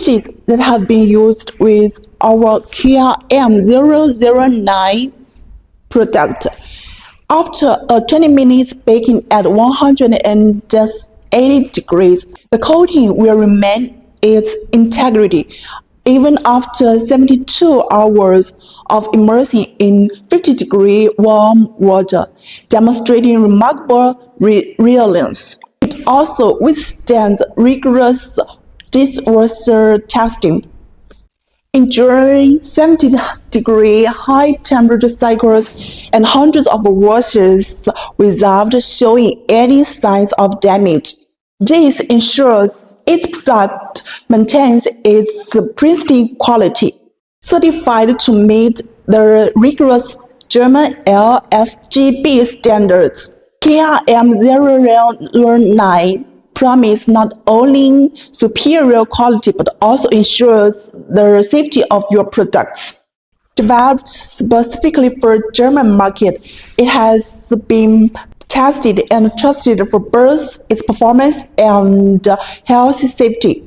dishes that have been used with our Kia M009 product. After 20 minutes baking at 180 degrees, the coating will remain its integrity even after 72 hours of immersing in 50-degree warm water, demonstrating remarkable resilience. It also withstands rigorous dishwasher testing, enduring 70-degree high-temperature cycles and hundreds of washes without showing any signs of damage. This ensures its product maintains its pristine quality. Certified to meet the rigorous German LSGB standards, Kia M009 promise not only superior quality but also ensures the safety of your products. Developed specifically for the German market, it has been tested and trusted for both its performance and health safety.